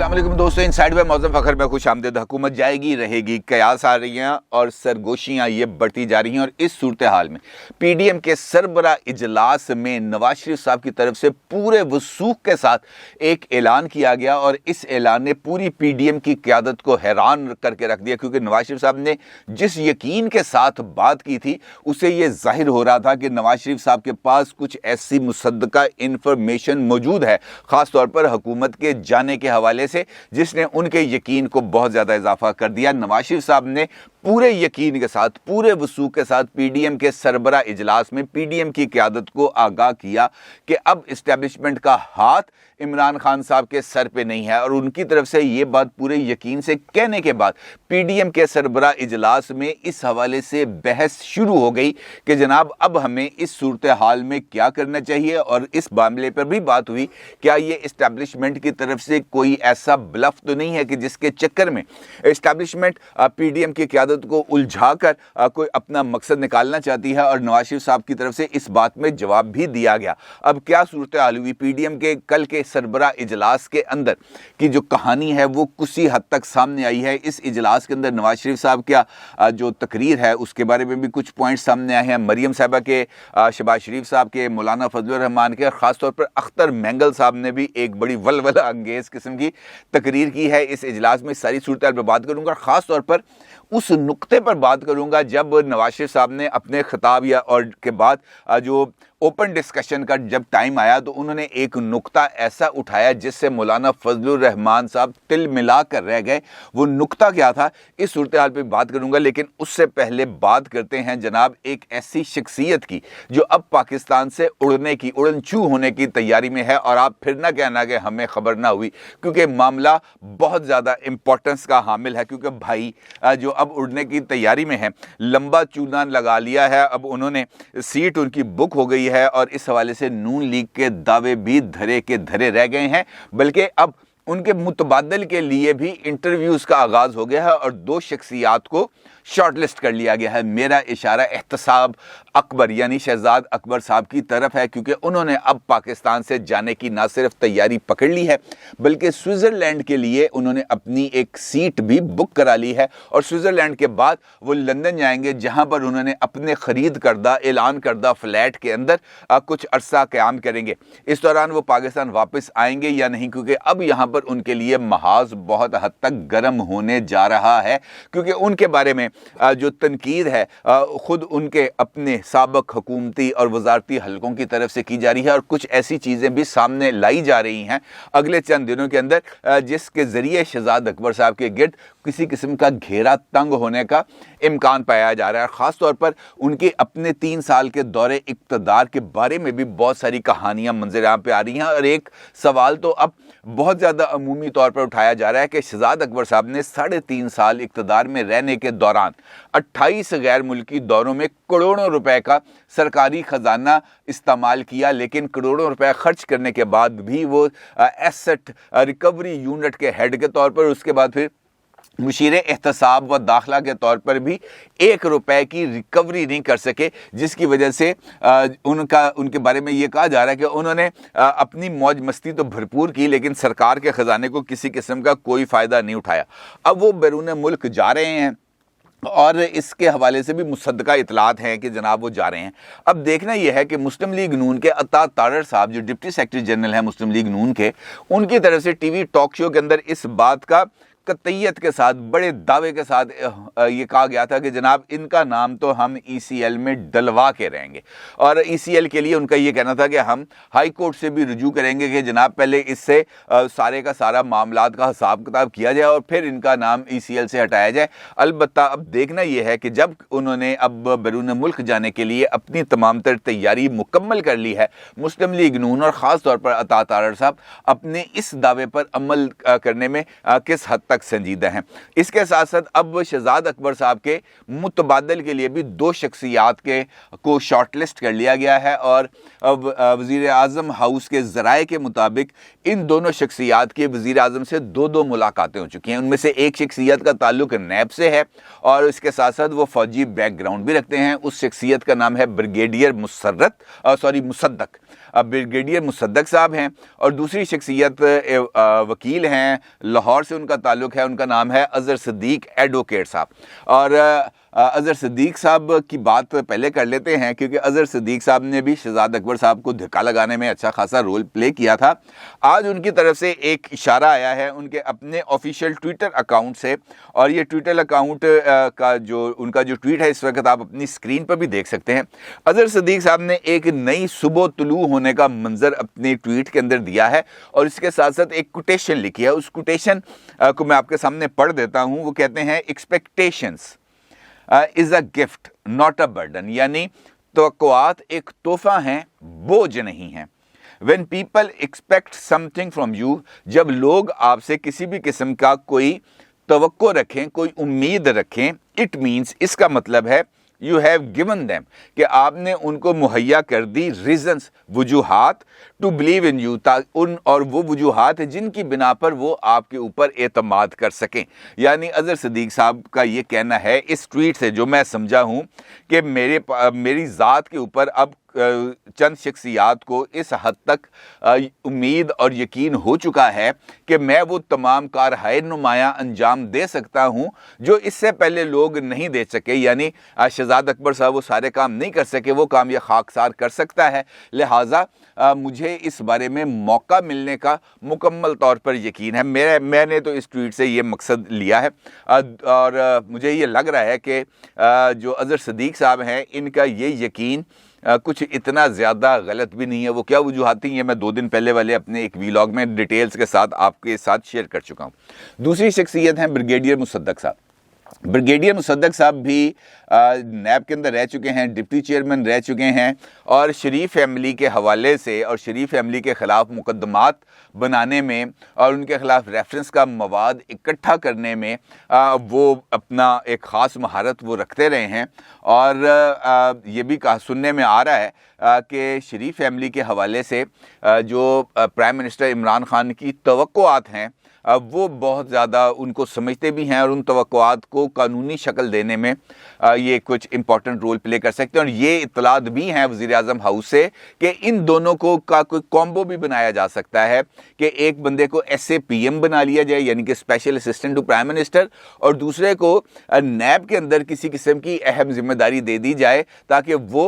अस्सलाम वालेकुम दोस्तों, इनसाइड बाय मौज़म फ़खर में खुश आमदीद। हुकूमत जाएगी रहेगी, कयास आ रही हैं और सरगोशियाँ ये बढ़ती जा रही हैं। और इस सूरत हाल में पीडीएम के सरबरा इजलास में नवाज शरीफ साहब की तरफ से पूरे वसूख के साथ एक ऐलान किया गया और इस ऐलान ने पूरी पीडीएम की क़यादत को हैरान करके रख दिया, क्योंकि नवाज शरीफ साहब ने जिस यकीन के साथ बात की थी उसे ये जाहिर हो रहा था कि नवाज शरीफ साहब के पास कुछ ऐसी मुसद्दका इंफॉर्मेशन मौजूद है, ख़ास तौर पर हुकूमत के जाने के हवाले से, जिसने उनके यकीन को बहुत ज़्यादा इजाफा कर दिया। नवाज शरीफ साहब ने पूरे यकीन के साथ, पूरे वसूख के साथ पीडीएम के सरबरा इजलास में पीडीएम की क़यादत को आगाह किया कि अब इस्टेब्लिशमेंट का हाथ इमरान खान साहब के सर पे नहीं है। और उनकी तरफ से ये बात पूरे यकीन से कहने के बाद पीडीएम के सरबरा इजलास में इस हवाले से बहस शुरू हो गई कि जनाब अब हमें इस सूरत हाल में क्या करना चाहिए। और इस मामले पर भी बात हुई, क्या ये इस्टेब्लिशमेंट की तरफ से कोई ऐसा ब्लफ तो नहीं है कि जिसके चक्कर में इस्टेब्लिशमेंट पीडीएम की क़यादत को उलझा कर कोई अपना मकसद निकालना चाहती है। और नवाज शरीफ साहब की तरफ से इस बात में जवाब भी दिया गया। अब क्या सूरत हाल हुई पीडीएम के कल के सरबरा इजलास के अंदर की जो कहानी है वो कुछ हद तक सामने आई है। इस इजलास के अंदर नवाज शरीफ साहब का जो तकरीर है उसके बारे में भी कुछ पॉइंट्स सामने आए हैं। मरियम साहबा के, शहबाज शरीफ साहब के, मौलाना फजलुर रहमान के, ख़ासतौर पर अख्तर मैंगल साहब ने भी एक बड़ी वलवला अंगेज किस्म की तकरीर की है इस इजलास में। सारी सूरत हाल पर बात करूँगा, ख़ास तौर पर उस नुक्ते पर बात करूंगा जब नवाज शरीफ साहब ने अपने खिताब या और के बाद जो ओपन डिस्कशन का जब टाइम आया तो उन्होंने एक नुक्ता ऐसा उठाया जिससे मौलाना फजलुर रहमान साहब तिल मिला कर रह गए। वो नुक्ता क्या था, इस सूरत हाल पर बात करूंगा, लेकिन उससे पहले बात करते हैं जनाब एक ऐसी शख्सियत की जो अब पाकिस्तान से उड़ने की, उड़नछू होने की तैयारी में है। और आप फिर ना कहना कि हमें खबर ना हुई, क्योंकि मामला बहुत ज़्यादा इंपॉर्टेंस का हामिल है। क्योंकि भाई जो अब उड़ने की तैयारी में है, लंबा चूना लगा लिया है, अब उन्होंने सीट उनकी बुक हो गई है और इस हवाले से नून लीग के दावे भी धरे के धरे रह गए हैं। बल्कि अब उनके मुतबादल के लिए भी इंटरव्यूज़ का आगाज़ हो गया है और दो शख्सियात को शॉर्टलिस्ट कर लिया गया है। मेरा इशारा एहतसाब अकबर यानी शहजाद अकबर साहब की तरफ है, क्योंकि उन्होंने अब पाकिस्तान से जाने की ना सिर्फ तैयारी पकड़ ली है बल्कि स्विट्ज़रलैंड के लिए उन्होंने अपनी एक सीट भी बुक करा ली है। और स्विट्ज़रलैंड के बाद वो लंदन जाएंगे, जहां पर उन्होंने अपने ख़रीद करदा, ऐलान करदा फ्लैट के अंदर कुछ अरसा क़याम करेंगे। इस दौरान वो पाकिस्तान वापस आएंगे या नहीं, क्योंकि अब यहाँ पर उनके लिए महाज बहुत हद तक गर्म होने जा रहा है। क्योंकि उनके बारे में जो तनकीद है ख़ुद उनके अपने साबिक़ हुकूमती और वजारती हलकों की तरफ से की जा रही है। और कुछ ऐसी चीज़ें भी सामने लाई जा रही हैं अगले चंद दिनों के अंदर जिसके ज़रिए शहजाद अकबर साहब के गिर्द किसी किस्म का घेरा तंग होने का इम्कान पाया जा रहा है। ख़ास तौर पर उनके अपने 3 साल के दौरे इक़्तिदार के बारे में भी बहुत सारी कहानियाँ मंज़र-ए-आम पे आ रही हैं। और एक सवाल तो अब बहुत ज़्यादा अमूमी तौर पर उठाया जा रहा है कि शहजाद अकबर साहब ने 3.5 साल इक़्तिदार में रहने के दौरान 28 गैर मुल्की दौरों में करोड़ों रुपए का सरकारी ख़जाना इस्तेमाल किया, लेकिन करोड़ों रुपए खर्च करने के बाद भी वो एसेट रिकवरी यूनिट के हेड के तौर पर, उसके बाद फिर मुशीर एहतसाब व दाखिला के तौर पर भी 1 रुपए की रिकवरी नहीं कर सके, जिसकी वजह से उनके बारे में ये कहा जा रहा है कि उन्होंने अपनी मौज मस्ती तो भरपूर की, लेकिन सरकार के ख़जाने को किसी किस्म का कोई फ़ायदा नहीं उठाया। अब वो बैरून मुल्क जा रहे हैं और इसके हवाले से भी मुसद्दका इतलात हैं कि जनाब वो जा रहे हैं। अब देखना यह है कि मुस्लिम लीग नून के अता तारड़ साहब जो डिप्टी सेक्रेटरी जनरल हैं मुस्लिम लीग नून के, उनकी तरफ से टीवी टॉक शो के अंदर इस बात का कतईयत के साथ, बड़े दावे के साथ ये कहा गया था कि जनाब इनका नाम तो हम ईसीएल में डलवा के रहेंगे। और ईसीएल के लिए उनका ये कहना था कि हम हाई कोर्ट से भी रुजू करेंगे कि जनाब पहले इससे सारे का सारा मामलात का हिसाब किताब किया जाए और फिर इनका नाम ईसीएल से हटाया जाए। अलबत्ता अब देखना यह है कि जब उन्होंने अब बैरून मुल्क जाने के लिए अपनी तमाम तर तैयारी मुकम्मल कर ली है, मुस्लिम लीग नून और ख़ास तौर पर अता तारड़ साहब अपने इस दावे पर अमल करने में किस हद तक संजीदा हैं। इसके साथ साथ अब शहजाद अकबर साहब के मुतबादल के लिए भी 2 शख्सियात को शॉर्टलिस्ट कर लिया गया है और अब वज़ीर आज़म हाउस के ज़राए के मुताबिक इन दोनों शख्सियात के वज़ीर आज़म से 2 मुलाकातें हो चुकी हैं। उनमें से एक शख्सियत का ताल्लुक नैब से है और इसके साथ साथ वो फ़ौजी बैकग्राउंड भी रखते हैं। उस शख्सियत का नाम है ब्रिगेडियर मुसद्दक। ब्रिगेडियर मुसद्दक साहब हैं और दूसरी शख्सियत वकील हैं, लाहौर से उनका ताल्लुक है, उनका नाम है अज़हर सिद्दीक एडवोकेट साहब। और अज़हर सिद्दीक साहब की बात पहले कर लेते हैं क्योंकि अज़हर सिद्दीक साहब ने भी शहजाद अकबर साहब को धक्का लगाने में अच्छा खासा रोल प्ले किया था। आज उनकी तरफ से एक इशारा आया है उनके अपने ऑफिशियल ट्विटर अकाउंट से और ये ट्विटर अकाउंट का उनका जो ट्वीट है इस वक्त आप अपनी स्क्रीन पर भी देख सकते हैं। अज़हर सिद्दीक साहब ने एक नई सुबह तुलू होने का मंजर अपने ट्वीट के अंदर दिया है और इसके साथ साथ एक कोटेशन लिखी है। उस कोटेशन को मैं आपके सामने पढ़ देता हूँ। वो कहते हैं, expectations is a gift not a burden, यानी तवक्कुआत एक तोहफा हैं, बोझ नहीं है। When people expect something from you, जब लोग आपसे किसी भी किस्म का कोई तवक्को रखें, कोई उम्मीद रखें, इट मीन्स इसका मतलब है यू हैव गिवन दैम कि आपने उनको मुहैया कर दी रीजंस, वजूहात टू बिलीव इन यू, और वो वजूहात जिनकी बिना पर वो आपके ऊपर एतमाद कर सकें। यानी अज़हर सिद्दीक साहब का ये कहना है इस ट्वीट से जो मैं समझा हूँ कि मेरी ज़ात के ऊपर अब चंद शख्सियात को इस हद तक उम्मीद और यकीन हो चुका है कि मैं वो तमाम कारहाय नुमायाँ अंजाम दे सकता हूँ जो इससे पहले लोग नहीं दे सके। यानी शहजाद अकबर साहब वो सारे काम नहीं कर सके, वो काम ये खाकसार कर सकता है। लिहाजा मुझे इस बारे में मौका मिलने का मुकम्मल तौर पर यकीन है। मैंने तो इस ट्वीट से ये मकसद लिया है और मुझे ये लग रहा है कि जो अज़हर सिद्दीक साहब हैं इनका ये यकीन कुछ इतना ज़्यादा गलत भी नहीं है। वो क्या वजूहात थी ये मैं 2 दिन पहले वाले अपने एक वीलॉग में डिटेल्स के साथ आपके साथ शेयर कर चुका हूँ। दूसरी शख्सियत हैं ब्रिगेडियर मुसद्दक साहब। ब्रिगेडियर मुसद्दक साहब भी नैब के अंदर रह चुके हैं, डिप्टी चेयरमैन रह चुके हैं और शरीफ फैमिली के हवाले से और शरीफ फैमिली के ख़िलाफ़ मुकदमात बनाने में और उनके ख़िलाफ़ रेफरेंस का मवाद इकट्ठा करने में वो अपना एक ख़ास महारत वो रखते रहे हैं। और ये भी सुनने में आ रहा है कि शरीफ फैमिली के हवाले से जो प्राइम मिनिस्टर इमरान खान की तवक्कुआत हैं वो बहुत ज़्यादा उनको समझते भी हैं और उन तवक्कुआत को कानूनी शक्ल देने में ये कुछ इम्पॉर्टेंट रोल प्ले कर सकते हैं। और ये इत्तलात भी हैं वज़ीर आज़म हाउस से कि इन दोनों को का कोई कॉम्बो भी बनाया जा सकता है कि एक बंदे को SAPM बना लिया जाए यानी कि special assistant to prime minister और दूसरे को नैब के अंदर किसी किस्म की अहम जिम्मेदारी दे दी जाए ताकि वो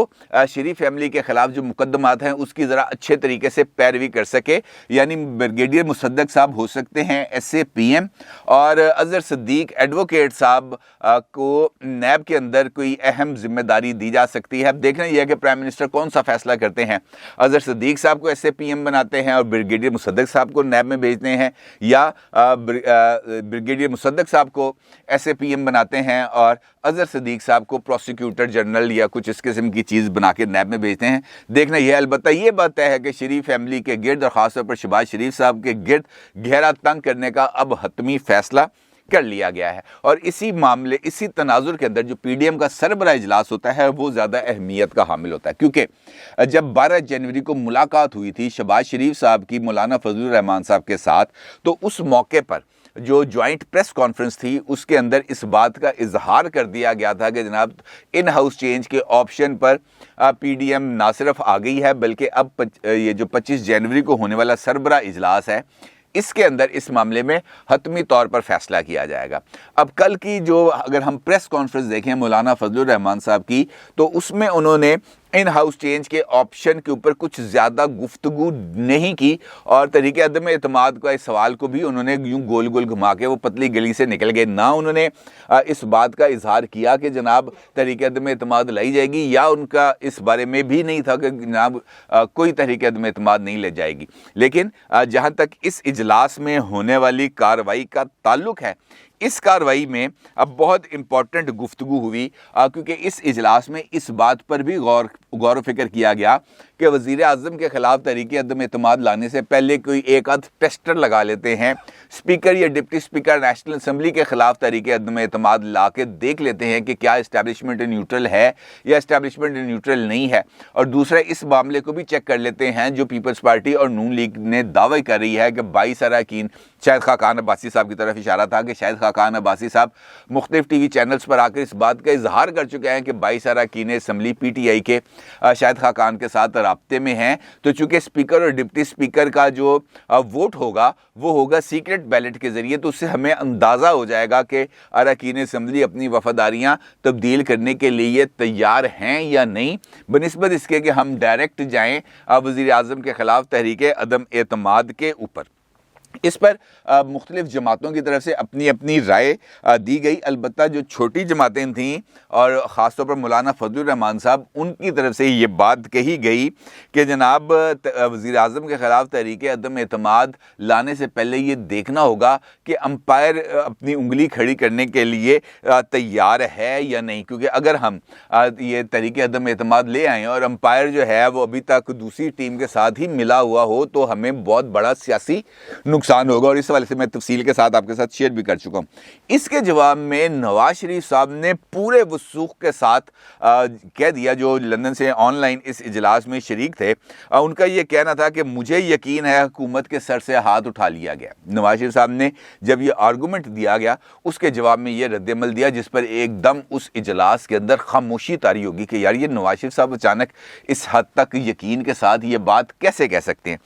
शरीफ फैमिली के ख़िलाफ़ जो मुकदमात हैं उसकी ज़रा अच्छे तरीके से पैरवी कर सके। यानी ब्रिगेडियर मुसद्दक साहब हो सकते हैं SAPM और अज़हर सिद्दीक एडवोकेट साहब को नैब के अंदर कोई अहम जिम्मेदारी दी जा सकती है। अब देखना यह है कि प्राइम मिनिस्टर कौन सा फैसला करते हैं, अज़हर सिद्दीक साहब को SAPM बनाते हैं और ब्रिगेडियर मुसद्दक साहब को नैब में भेजते हैं या ब्रिगेडियर मुसद्दक साहब को SAPM बनाते हैं और अज़हर सिद्दीक साहब को प्रोसिक्यूटर जनरल या कुछ इस किस्म की चीज़ बना के नैब में भेजते हैं। देखना यह अलबत्ता ये बात है कि शरीफ फैमिली के गिर्द और ख़ासतौर पर शहबाज शरीफ साहब के गिर्द गहरा तंग करने का अब हतमी फैसला कर लिया गया है। और इसी तनाजुर के अंदर जो PDM का सरबरा इजलास होता है वो ज़्यादा अहमियत का हामिल होता है क्योंकि जब 12 जनवरी को मुलाकात हुई थी शहबाज शरीफ साहब की मौलाना फजलुर रहमान साहब के साथ, तो उस मौके पर जो जॉइंट प्रेस कॉन्फ्रेंस थी उसके अंदर इस बात का इजहार कर दिया गया था कि जनाब इन हाउस चेंज के ऑप्शन पर PDM ना सिर्फ आ गई है बल्कि अब ये जो 25 जनवरी को होने वाला सरबरा इजलास है इसके अंदर इस मामले में हतमी तौर पर फैसला किया जाएगा। अब कल की जो अगर हम प्रेस कॉन्फ्रेंस देखें मौलाना फजलुर रहमान साहब की, तो उसमें उन्होंने इन हाउस चेंज के ऑप्शन के ऊपर कुछ ज़्यादा गुफ्तगू नहीं की और तरीके अदम एतमाद का इस सवाल को भी उन्होंने यूँ गोल गोल घुमा के वो पतली गली से निकल गए। ना उन्होंने इस बात का इजहार किया कि जनाब तरीके अदम एतमाद लाई जाएगी या उनका इस बारे में भी नहीं था कि जनाब कोई तरीके अदम एतमाद नहीं ले जाएगी। लेकिन जहाँ तक इस इजलास में होने वाली कार्रवाई का ताल्लुक है, इस कार्रवाई में अब बहुत इम्पॉर्टेंट गुफ्तगू हुई क्योंकि इस इजलास में इस बात पर भी गौर व फिक्र किया गया कि वज़ीर आज़म के ख़िलाफ़ तहरीक अदम एतमाद लाने से पहले कोई एक आध टेस्टर लगा लेते हैं, स्पीकर या डिप्टी स्पीकर नेशनल असम्बली के ख़िलाफ़ तहरीक अदम एतमाद ला के देख लेते हैं कि क्या इस्टेब्लिशमेंट न्यूट्रल है या इस्टेब्लिशमेंट न्यूट्रल नहीं है। और दूसरा, इस मामले को भी चेक कर लेते हैं जो पीपल्स पार्टी और नून लीग ने दावा कर रही है कि 22 अरकान, शायद खाकान अब्बासी साहब की तरफ इशारा था कि शायद खाकान अब्बासी साहब मुख्तलिफ टीवी चैनल्स पर आकर इस बात का इजहार कर चुके हैं कि 22 अरकान असम्बली PTI के शायद खाकान के साथ राब्ते में हैं। तो चूंकि स्पीकर और डिप्टी स्पीकर का जो वोट होगा वो होगा सीक्रेट बैलेट के ज़रिए, तो उससे हमें अंदाज़ा हो जाएगा कि अरकान असम्बली अपनी वफादारियाँ तब्दील करने के लिए तैयार हैं या नहीं, बनिस्बत इसके कि हम डायरेक्ट जाएँ वज़ीर आज़म के ख़िलाफ़ तहरीक अदम एतमाद के ऊपर। इस पर मुख्तलिफ जमातों की तरफ से अपनी अपनी राय दी गई। अलबत्ता जो छोटी जमातें थीं और ख़ास तौर पर मौलाना फजलुर रहमान साहब, उनकी तरफ से ये बात कही गई कि जनाब वज़ीर आज़म के ख़िलाफ़ तहरीक अदम एतमाद लाने से पहले ये देखना होगा कि अंपायर अपनी उंगली खड़ी करने के लिए तैयार है या नहीं, क्योंकि अगर हम ये तहरीक अदम एतमाद ले आएँ और अंपायर जो है वो अभी तक दूसरी टीम के साथ ही मिला हुआ हो तो हमें बहुत बड़ा सियासी नुकसान होगा। और इस हवाले से मैं तफसील के साथ आपके साथ शेयर भी कर चुका हूँ। इसके जवाब में नवाज शरीफ साहब ने पूरे वसूख के साथ कह दिया, जो लंदन से ऑनलाइन इस इजलास में शरीक थे, उनका ये कहना था कि मुझे यकीन है हुकूमत के सर से हाथ उठा लिया गया। नवाज शरीफ साहब ने जब ये आर्गूमेंट दिया गया उसके जवाब में ये रद्दमल दिया, जिस पर एकदम उस इजलास के अंदर खामोशी तारी होगी कि यार ये नवाज शरीफ साहब अचानक इस हद तक यकीन के साथ ये बात कैसे कह सकते हैं।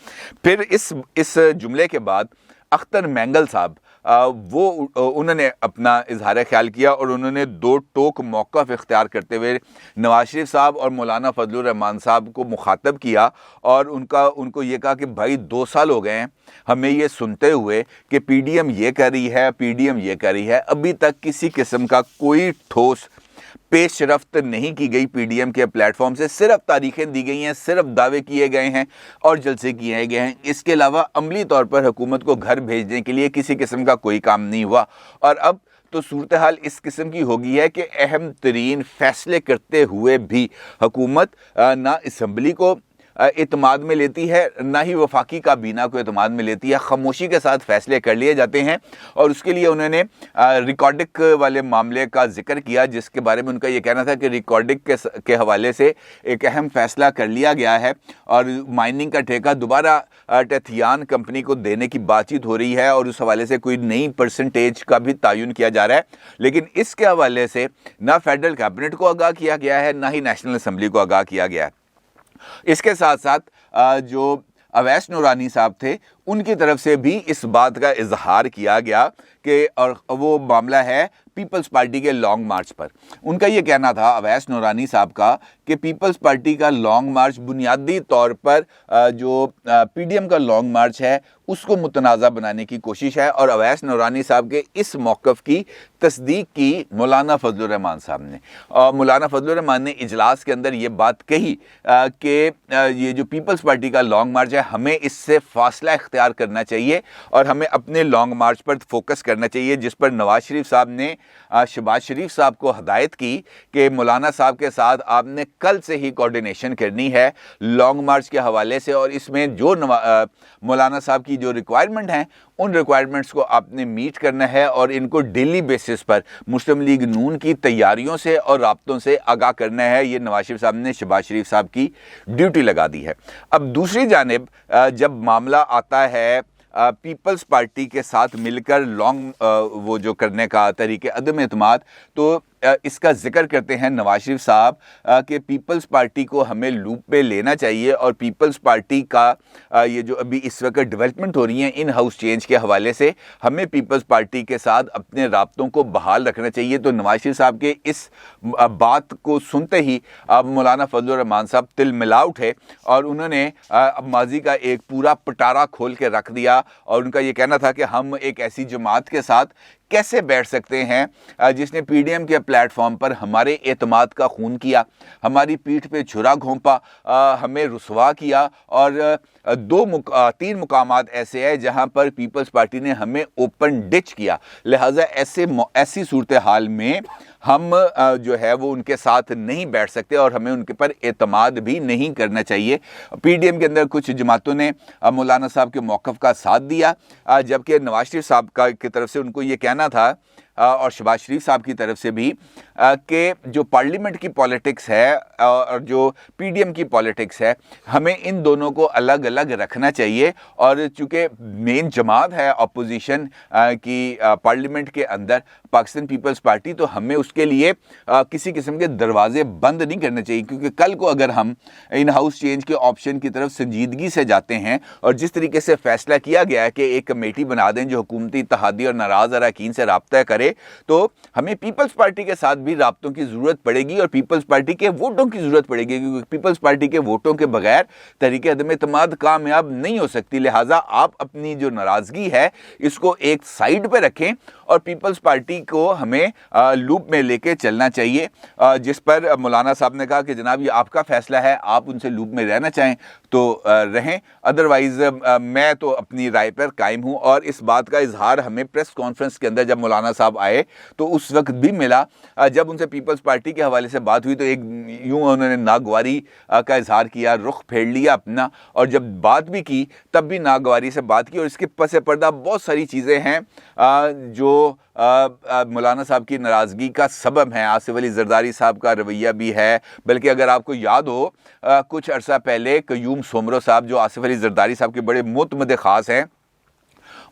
फिर इस जुमले के बाद अख्तर मैंगल साहब उन्होंने अपना इजहार ख्याल किया और उन्होंने दो टोक मौक़िफ़ इख्तियार करते हुए नवाज शरीफ साहब और मौलाना फजलुर रहमान साहब को मुखातब किया और उनको ये कहा कि भाई 2 साल हो गए हैं हमें ये सुनते हुए कि PDM ये कर रही है, PDM ये कर रही है, अभी तक किसी किस्म का कोई ठोस पेशरफ्त नहीं की गई PDM के प्लेटफॉर्म से। सिर्फ तारीखें दी गई हैं, सिर्फ दावे किए गए हैं और जलसे किए गए हैं। इसके अलावा अमली तौर पर हुकूमत को घर भेजने के लिए किसी किस्म का कोई काम नहीं हुआ। और अब तो सूरत हाल इस किस्म की हो गई है कि अहम तरीन फैसले करते हुए भी हुकूमत ना असम्बली को एतमाद में लेती है, ना ही वफाकी काबीना को एतमाद में लेती है। खामोशी के साथ फैसले कर लिए जाते हैं। और उसके लिए उन्होंने रिकॉर्डिंग वाले मामले का जिक्र किया, जिसके बारे में उनका ये कहना था कि रिकॉर्डिंग के हवाले से एक अहम फैसला कर लिया गया है और माइनिंग का ठेका दोबारा टेथियान कंपनी को देने की बातचीत हो रही है और उस हवाले से कोई नई परसेंटेज का भी तयन किया जा रहा है। लेकिन इसके हवाले से ना फेडरल कैबिनेट को आगाह किया गया है, ना ही नेशनल असम्बली को आगाह किया गया है। इसके साथ साथ जो अवैस नूरानी साहब थे उनकी तरफ से भी इस बात का इजहार किया गया कि, और वो मामला है पीपल्स पार्टी के लॉन्ग मार्च पर। उनका ये कहना था अवैस नूरानी साहब का कि पीपल्स पार्टी का लॉन्ग मार्च बुनियादी तौर पर जो PDM का लॉन्ग मार्च है उसको मुतनाज़ा बनाने की कोशिश है। और अवैस नूरानी साहब के इस मौक़िफ़ की तस्दीक की मौलाना फजलुर रहमान साहब ने। और मौलाना फजलुर रहमान ने इजलास के अंदर ये बात कही कि ये जो पीपल्स पार्टी का लॉन्ग मार्च है हमें इससे फासला इख्तियार करना चाहिए और हमें अपने लॉन्ग मार्च पर फोकस करना चाहिए, जिस पर नवाज शरीफ साहब ने शहबाज शरीफ साहब को हदायत की कि मौलाना साहब के साथ आपने कल से ही कोऑर्डिनेशन करनी है लॉन्ग मार्च के हवाले से और इसमें जो मौलाना साहब की जो रिक्वायरमेंट हैं उन रिक्वायरमेंट्स को आपने मीट करना है और इनको डेली बेसिस पर मुस्लिम लीग नून की तैयारियों से और राब्तों से आगाह करना है। ये नवाज शरीफ साहब ने शहबाज शरीफ साहब की ड्यूटी लगा दी है। अब दूसरी जानिब जब मामला आता है पीपल्स पार्टी के साथ मिलकर लॉन्ग वो जो करने का तरीके अदम एतमाद, तो इसका जिक्र करते हैं नवाज शरीफ साहब कि पीपल्स पार्टी को हमें लूप पे लेना चाहिए और पीपल्स पार्टी का ये जो अभी इस वक्त डेवलपमेंट हो रही है इन हाउस चेंज के हवाले से हमें पीपल्स पार्टी के साथ अपने राब्तों को बहाल रखना चाहिए। तो नवाज शरीफ साहब के इस बात को सुनते ही अब मौलाना फजलुर रहमान साहब तिल मिला उठे और उन्होंने अब माजी का एक पूरा पटारा खोल के रख दिया और उनका ये कहना था कि हम एक ऐसी जमात के साथ कैसे बैठ सकते हैं जिसने PDM के प्लेटफॉर्म पर हमारे एतमाद का खून किया, हमारी पीठ पे छुरा घोंपा, हमें रुसवा किया और 3 मुकामात ऐसे हैं जहां पर पीपल्स पार्टी ने हमें ओपन डिच किया। लिहाजा ऐसी सूरत हाल में हम जो है वो उनके साथ नहीं बैठ सकते और हमें उनके पर एतमाद भी नहीं करना चाहिए। पीडीएम के अंदर कुछ जमातों ने मौलाना साहब के मौक़िफ़ का साथ दिया, जबकि नवाज शरीफ साहब की तरफ से उनको ये कहना था और शहबाज शरीफ साहब की तरफ से भी कि जो पार्लियामेंट की पॉलिटिक्स है और जो पीडीएम की पॉलिटिक्स है, हमें इन दोनों को अलग अलग रखना चाहिए। और चूँकि मेन जमात है अपोजिशन की पार्लियामेंट के अंदर पाकिस्तान पीपल्स पार्टी, तो हमें उसके लिए किसी किस्म के दरवाजे बंद नहीं करने चाहिए, क्योंकि कल को अगर हम इन हाउस चेंज के ऑप्शन की तरफ संजीदगी से जाते हैं और जिस तरीके से फैसला किया गया है कि एक कमेटी बना दें जो हुकूमती इत्तेहादी और नाराज़ अरकान से राब्ता करे, तो हमें पीपल्स पार्टी के साथ भी राब्तों की ज़रूरत पड़ेगी और पीपल्स पार्टी के वोटों की ज़रूरत पड़ेगी, क्योंकि पीपल्स पार्टी के वोटों के बगैर तहरीक अदम एतमाद कामयाब नहीं हो सकती। लिहाजा आप अपनी जो नाराज़गी है इसको एक साइड पे रखें और पीपल्स पार्टी को हमें लूप में लेके चलना चाहिए, जिस पर मौलाना साहब ने कहा कि जनाब ये आपका फैसला है, आप उनसे लूप में रहना चाहें तो रहें, अदरवाइज़ मैं तो अपनी राय पर कायम हूँ। और इस बात का इजहार हमें प्रेस कॉन्फ्रेंस के अंदर जब मौलाना साहब आए तो उस वक्त भी मिला, जब उनसे पीपल्स पार्टी के हवाले से बात हुई तो एक यूँ उन्होंने नागवारी का इजहार किया, रुख फेर लिया अपना, और जब बात भी की तब भी नागवारी से बात की। और इसके पस पर्दा बहुत सारी चीज़ें हैं जो मौलाना साहब की नाराज़गी का सबब है। आसिफ अली जरदारी साहब का रवैया भी है, बल्कि अगर आपको याद हो कुछ अरसा पहले क्यूम सोमरो साहब जो आसिफ अली जरदारी साहब के बड़े मुतमद ख़ास हैं,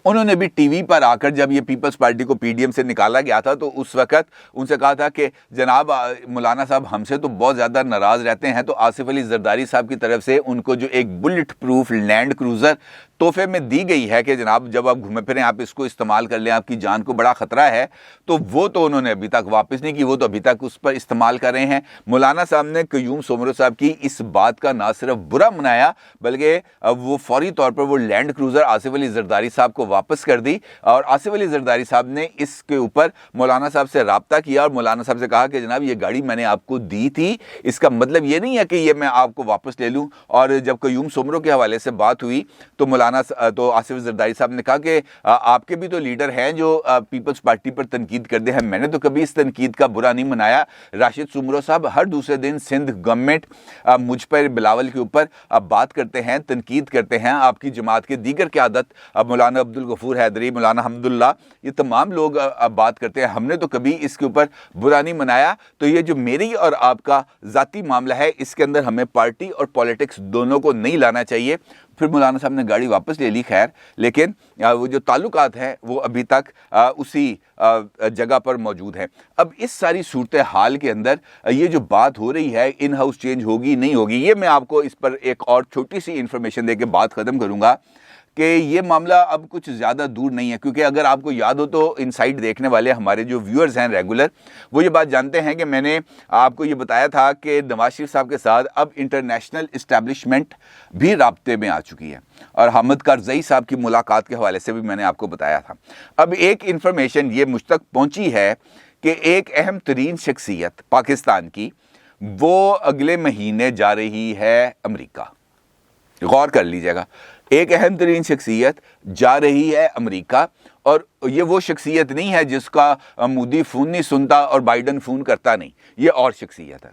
उन्होंने भी टीवी पर आकर जब ये पीपल्स पार्टी को पीडीएम से निकाला गया था तो उस वक़्त उनसे कहा था कि जनाब मौलाना साहब हमसे तो बहुत ज़्यादा नाराज़ रहते हैं, तो आसिफ अली जरदारी साहब की तरफ से उनको जो एक बुलेट प्रूफ लैंड क्रूज़र तोहफे में दी गई है कि जनाब जब आप घूमे फिरें आप इसको इस्तेमाल कर लें, आपकी जान को बड़ा ख़तरा है, तो वो तो उन्होंने अभी तक वापस नहीं की, वो तो अभी तक उस पर इस्तेमाल कर रहे हैं। मौलाना साहब ने क्यूम सोमरो साहब की इस बात का ना सिर्फ बुरा मनाया बल्कि वो फौरी तौर पर वो लैंड क्रूज़र आसिफ अली जरदारी साहब को वापस कर दी। और आसिफ अली जरदारी साहब ने इसके ऊपर मौलाना साहब से रब्ता किया और मौलाना साहब से कहा कि जनाब ये गाड़ी मैंने आपको दी थी, इसका मतलब ये नहीं है कि ये मैं आपको वापस ले लूँ। और जब क्यूम सोमरो के हवाले से बात हुई तो आसिफ जरदारी साहब ने कहा कि आपके भी तो लीडर हैं जो पीपल्स पार्टी पर तनकीद करते हैं, मैंने तो कभी इस तनकीद का बुरा नहीं मनाया। राशिद सुमरो साहब हर दूसरे दिन सिंध गवर्नमेंट मुझ पर बिलावल के ऊपर बात करते हैं, तनकीद करते हैं, आपकी जमात के दीगर क़यादत मौलाना अब्दुल गफूर हैदरी, मौलाना हम्दुल्ला, ये तमाम लोग बात करते हैं, हमने तो कभी इसके ऊपर बुरा नहीं मनाया। तो ये जो मेरी और आपका ज़ाती मामला है इसके अंदर हमें पार्टी और पॉलिटिक्स दोनों को नहीं लाना चाहिए। फिर मौलाना साहब ने गाड़ी वापस ले ली, खैर, लेकिन वो जो ताल्लुकात हैं वो अभी तक उसी जगह पर मौजूद हैं। अब इस सारी सूरत हाल के अंदर ये जो बात हो रही है इन हाउस चेंज होगी नहीं होगी, ये मैं आपको इस पर एक और छोटी सी इन्फॉर्मेशन दे के बात ख़त्म करूँगा कि ये मामला अब कुछ ज़्यादा दूर नहीं है। क्योंकि अगर आपको याद हो तो इनसाइड देखने वाले हमारे जो व्यूअर्स हैं रेगुलर, वो ये बात जानते हैं कि मैंने आपको ये बताया था कि नवाज शरीफ साहब के साथ अब इंटरनेशनल इस्टेब्लिशमेंट भी राब्ते में आ चुकी है और हामिद करज़ई साहब की मुलाकात के हवाले से भी मैंने आपको बताया था। अब एक इन्फॉर्मेशन ये मुझ तक पहुँची है कि एक अहम तरीन शख्सियत पाकिस्तान की वो अगले महीने जा रही है अमरीका। गौर कर लीजिएगा, एक अहम तरीन शख्सियत जा रही है अमेरिका, और ये वो शख्सियत नहीं है जिसका मोदी फ़ोन नहीं सुनता और बाइडन फ़ोन करता नहीं, ये और शख्सियत है।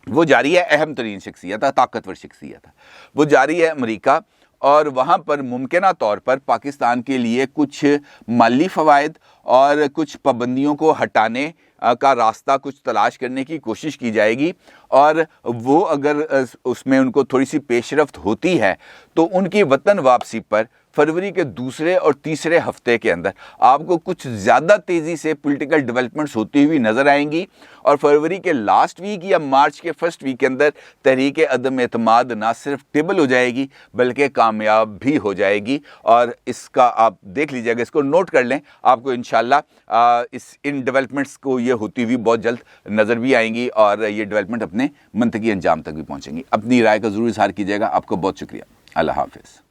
वो जा रही है, अहम तरीन शख्सियत है, ताकतवर शख्सियत है, वो जा रही है अमेरिका और वहाँ पर मुमकिना तौर पर पाकिस्तान के लिए कुछ माली फ़वाइद और कुछ पाबंदियों को हटाने का रास्ता कुछ तलाश करने की कोशिश की जाएगी। और वो अगर उसमें उनको थोड़ी सी पेशरफ्त होती है तो उनकी वतन वापसी पर फरवरी के दूसरे और तीसरे हफ्ते के अंदर आपको कुछ ज़्यादा तेज़ी से पॉलिटिकल डेवलपमेंट्स होती हुई नज़र आएंगी और फरवरी के लास्ट वीक या मार्च के फर्स्ट वीक के अंदर तहरीक अदम एतमाद ना सिर्फ टेबल हो जाएगी बल्कि कामयाब भी हो जाएगी। और इसका आप देख लीजिएगा, इसको नोट कर लें, आपको इंशाल्लाह इन डेवलपमेंट्स को ये होती हुई बहुत जल्द नज़र भी आएंगी और ये डेवलपमेंट अपने मंतकी अंजाम तक भी पहुँचेंगी। अपनी राय का ज़रूर इज़हार कीजिएगा। आपको बहुत शुक्रिया। अल्लाह हाफ़िज़।